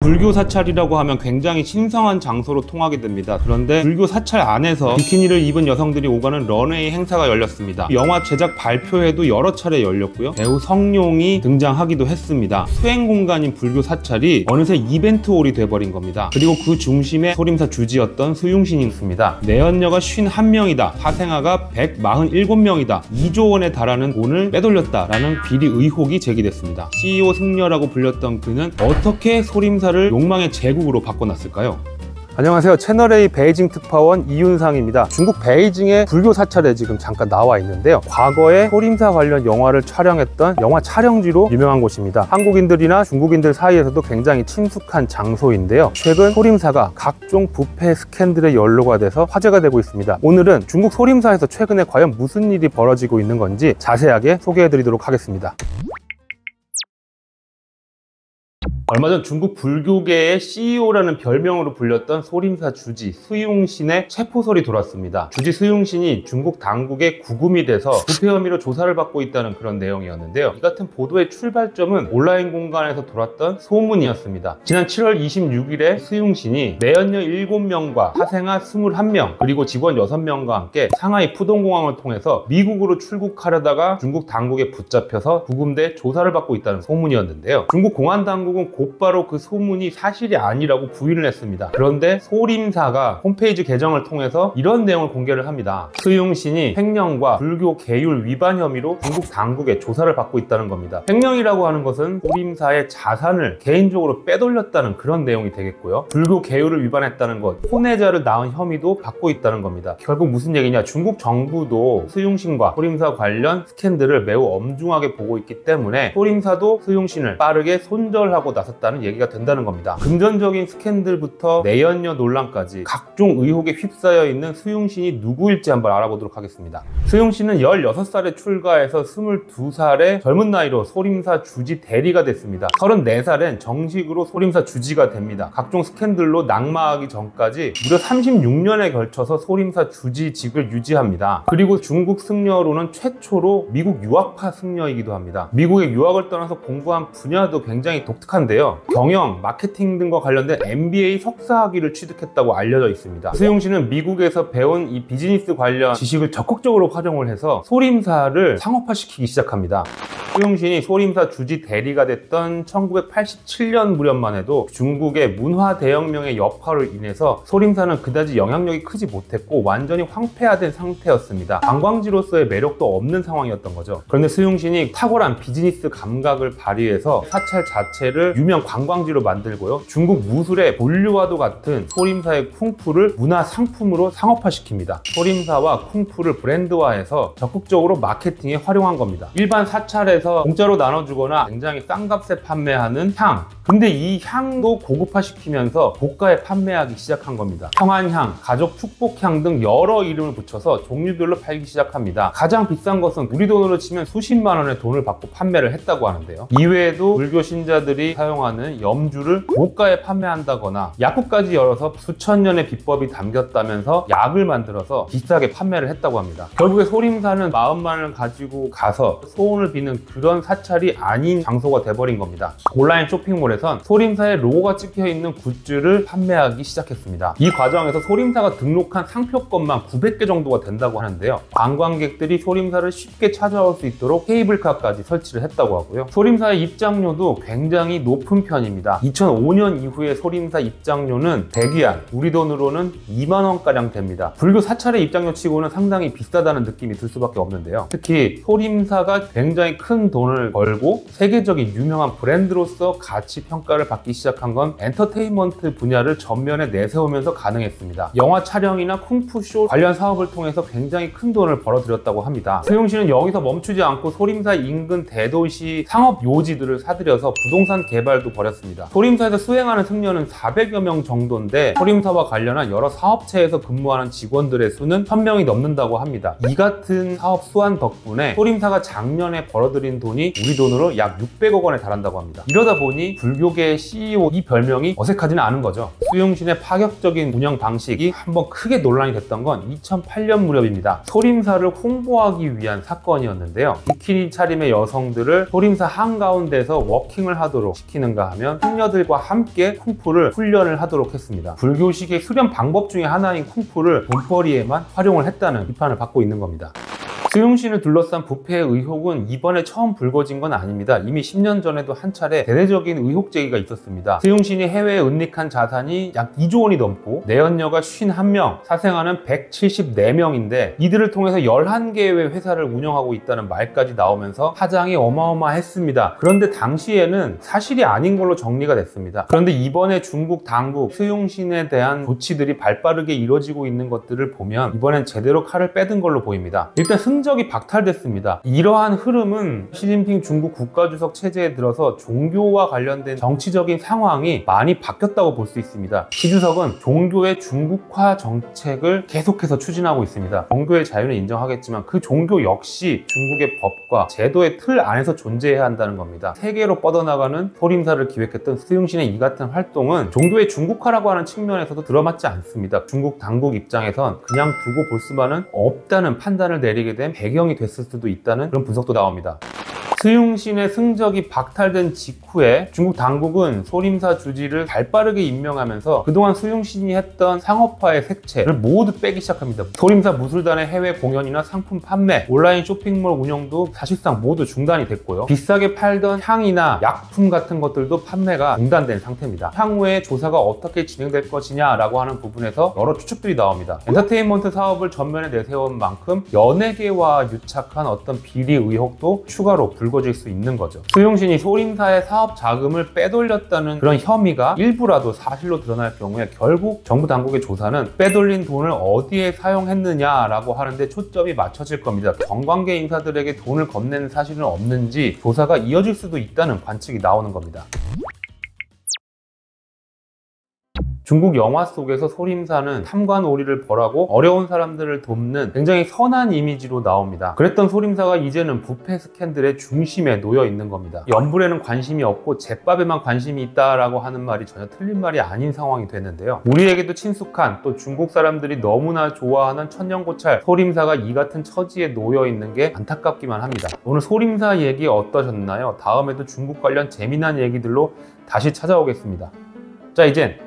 불교 사찰이라고 하면 굉장히 신성한 장소로 통하게 됩니다. 그런데 불교 사찰 안에서 비키니를 입은 여성들이 오가는 런웨이 행사가 열렸습니다. 영화 제작 발표회도 여러 차례 열렸고요. 배우 성룡이 등장하기도 했습니다. 수행 공간인 불교 사찰이 어느새 이벤트홀이 돼버린 겁니다. 그리고 그 중심에 소림사 주지였던 수용신이 있습니다. 내연녀가 51명이다. 사생아가 147명이다. 2조 원에 달하는 돈을 빼돌렸다라는 비리 의혹이 제기됐습니다. CEO 승려라고 불렸던 그는 어떻게 소림사를 욕망의 제국으로 바꿔놨을까요? 안녕하세요. 채널A 베이징 특파원 이윤상입니다. 중국 베이징의 불교 사찰에 지금 잠깐 나와 있는데요. 과거에 소림사 관련 영화를 촬영했던 영화 촬영지로 유명한 곳입니다. 한국인들이나 중국인들 사이에서도 굉장히 친숙한 장소인데요. 최근 소림사가 각종 부패 스캔들의 연로가 돼서 화제가 되고 있습니다. 오늘은 중국 소림사에서 최근에 과연 무슨 일이 벌어지고 있는 건지 자세하게 소개해 드리도록 하겠습니다. 얼마 전 중국 불교계의 CEO라는 별명으로 불렸던 소림사 주지 수용신의 체포설이 돌았습니다. 주지 수용신이 중국 당국의 구금이 돼서 부패 혐의로 조사를 받고 있다는 그런 내용이었는데요. 이 같은 보도의 출발점은 온라인 공간에서 돌았던 소문이었습니다. 지난 7월 26일에 수용신이 내연녀 7명과 사생아 21명 그리고 직원 6명과 함께 상하이 푸동공항을 통해서 미국으로 출국하려다가 중국 당국에 붙잡혀서 구금돼 조사를 받고 있다는 소문이었는데요. 중국 공안 당국은 곧바로 그 소문이 사실이 아니라고 부인을 했습니다. 그런데 소림사가 홈페이지 계정을 통해서 이런 내용을 공개를 합니다. 수용신이 횡령과 불교 계율 위반 혐의로 중국 당국에 조사를 받고 있다는 겁니다. 횡령이라고 하는 것은 소림사의 자산을 개인적으로 빼돌렸다는 그런 내용이 되겠고요. 불교 계율을 위반했다는 것, 혼외자를 낳은 혐의도 받고 있다는 겁니다. 결국 무슨 얘기냐? 중국 정부도 수용신과 소림사 관련 스캔들을 매우 엄중하게 보고 있기 때문에 소림사도 수용신을 빠르게 손절하고 나섰다는 얘기가 된다는 겁니다. 금전적인 스캔들부터 내연녀 논란까지 각종 의혹에 휩싸여 있는 수용신이 누구일지 한번 알아보도록 하겠습니다. 수용신은 16살에 출가해서 22살에 젊은 나이로 소림사 주지 대리가 됐습니다. 34살엔 정식으로 소림사 주지가 됩니다. 각종 스캔들로 낙마하기 전까지 무려 36년에 걸쳐서 소림사 주지직을 유지합니다. 그리고 중국 승려로는 최초로 미국 유학파 승려이기도 합니다. 미국에 유학을 떠나서 공부한 분야도 굉장히 독특한데요. 경영, 마케팅 등과 관련된 MBA 석사학위를 취득했다고 알려져 있습니다. 수용신은 미국에서 배운 이 비즈니스 관련 지식을 적극적으로 활용을 해서 소림사를 상업화시키기 시작합니다. 수용신이 소림사 주지 대리가 됐던 1987년 무렵만 해도 중국의 문화 대혁명의 여파로 인해서 소림사는 그다지 영향력이 크지 못했고 완전히 황폐화된 상태였습니다. 관광지로서의 매력도 없는 상황이었던 거죠. 그런데 수용신이 탁월한 비즈니스 감각을 발휘해서 사찰 자체를 유명 관광지로 만들고요. 중국 무술의 본류와도 같은 소림사의 쿵푸를 문화 상품으로 상업화시킵니다. 소림사와 쿵푸를 브랜드화해서 적극적으로 마케팅에 활용한 겁니다. 일반 사찰에서 공짜로 나눠주거나 굉장히 싼 값에 판매하는 향, 근데 이 향도 고급화시키면서 고가에 판매하기 시작한 겁니다. 평안향, 가족 축복향 등 여러 이름을 붙여서 종류별로 팔기 시작합니다. 가장 비싼 것은 우리 돈으로 치면 수십만 원의 돈을 받고 판매를 했다고 하는데요. 이외에도 불교 신자들이 사용하는 염주를 고가에 판매한다거나 약국까지 열어서 수천 년의 비법이 담겼다면서 약을 만들어서 비싸게 판매를 했다고 합니다. 결국에 소림사는 마음만을 가지고 가서 소원을 비는 그런 사찰이 아닌 장소가 돼버린 겁니다. 온라인 쇼핑몰에선 소림사의 로고가 찍혀있는 굿즈를 판매하기 시작했습니다. 이 과정에서 소림사가 등록한 상표권만 900개 정도가 된다고 하는데요. 관광객들이 소림사를 쉽게 찾아올 수 있도록 케이블카까지 설치를 했다고 하고요. 소림사의 입장료도 굉장히 높은 편입니다. 2005년 이후에 소림사 입장료는 대기한 우리 돈으로는 2만 원가량 됩니다. 불교 사찰의 입장료 치고는 상당히 비싸다는 느낌이 들 수밖에 없는데요. 특히 소림사가 굉장히 큰 돈을 벌고 세계적인 유명한 브랜드로서 가치 평가를 받기 시작한 건 엔터테인먼트 분야를 전면에 내세우면서 가능했습니다. 영화 촬영이나 쿵푸쇼 관련 사업을 통해서 굉장히 큰 돈을 벌어들였다고 합니다. 수용신은 여기서 멈추지 않고 소림사 인근 대도시 상업 요지들을 사들여서 부동산 개발도 벌였습니다. 소림사에서 수행하는 승려는 400여 명 정도인데 소림사와 관련한 여러 사업체에서 근무하는 직원들의 수는 1000명이 넘는다고 합니다. 이 같은 사업 수완 덕분에 소림사가 작년에 벌어들인 돈이 우리 돈으로 약 600억 원에 달한다고 합니다. 이러다 보니 불교계의 CEO 이 별명이 어색하지는 않은 거죠. 수용신의 파격적인 운영 방식이 한번 크게 논란이 됐던 건 2008년 무렵입니다. 소림사를 홍보하기 위한 사건이었는데요. 비키니 차림의 여성들을 소림사 한가운데서 워킹을 하도록 시킨 시키는가 하면 승려들과 함께 쿵푸를 훈련을 하도록 했습니다. 불교식의 수련 방법 중에 하나인 쿵푸를 돈벌이에만 활용을 했다는 비판을 받고 있는 겁니다. 수용신을 둘러싼 부패의 의혹은 이번에 처음 불거진 건 아닙니다. 이미 10년 전에도 한 차례 대대적인 의혹 제기가 있었습니다. 수용신이 해외에 은닉한 자산이 약 2조 원이 넘고 내연녀가 51명, 사생아는 174명인데 이들을 통해서 11개의 회사를 운영하고 있다는 말까지 나오면서 파장이 어마어마했습니다. 그런데 당시에는 사실이 아닌 걸로 정리가 됐습니다. 그런데 이번에 중국 당국 수용신에 대한 조치들이 발빠르게 이루어지고 있는 것들을 보면 이번엔 제대로 칼을 빼든 걸로 보입니다. 일단 흔적이 박탈됐습니다. 이러한 흐름은 시진핑 중국 국가주석 체제에 들어서 종교와 관련된 정치적인 상황이 많이 바뀌었다고 볼 수 있습니다. 시 주석은 종교의 중국화 정책을 계속해서 추진하고 있습니다. 종교의 자유는 인정하겠지만 그 종교 역시 중국의 법과 제도의 틀 안에서 존재해야 한다는 겁니다. 세계로 뻗어나가는 소림사를 기획했던 수용신의 이 같은 활동은 종교의 중국화라고 하는 측면에서도 들어맞지 않습니다. 중국 당국 입장에선 그냥 두고 볼 수만은 없다는 판단을 내리게 된 배경이 됐을 수도 있다는 그런 분석도 나옵니다. 수용신의 승적이 박탈된 직후에 중국 당국은 소림사 주지를 발빠르게 임명하면서 그동안 수용신이 했던 상업화의 색채를 모두 빼기 시작합니다. 소림사 무술단의 해외 공연이나 상품 판매, 온라인 쇼핑몰 운영도 사실상 모두 중단이 됐고요. 비싸게 팔던 향이나 약품 같은 것들도 판매가 중단된 상태입니다. 향후에 조사가 어떻게 진행될 것이냐라고 하는 부분에서 여러 추측들이 나옵니다. 엔터테인먼트 사업을 전면에 내세운 만큼 연예계와 유착한 어떤 비리 의혹도 추가로 불거질 수 있는 거죠. 수용신이 소림사의 사업 자금을 빼돌렸다는 그런 혐의가 일부라도 사실로 드러날 경우에 결국 정부 당국의 조사는 빼돌린 돈을 어디에 사용했느냐라고 하는데 초점이 맞춰질 겁니다. 정관계 인사들에게 돈을 건넨 사실은 없는지 조사가 이어질 수도 있다는 관측이 나오는 겁니다. 중국 영화 속에서 소림사는 탐관오리를 벌하고 어려운 사람들을 돕는 굉장히 선한 이미지로 나옵니다. 그랬던 소림사가 이제는 부패 스캔들의 중심에 놓여 있는 겁니다. 연불에는 관심이 없고 제밥에만 관심이 있다라고 하는 말이 전혀 틀린 말이 아닌 상황이 되는데요. 우리에게도 친숙한 또 중국 사람들이 너무나 좋아하는 천년고찰 소림사가 이 같은 처지에 놓여 있는 게 안타깝기만 합니다. 오늘 소림사 얘기 어떠셨나요? 다음에도 중국 관련 재미난 얘기들로 다시 찾아오겠습니다. 자, 이젠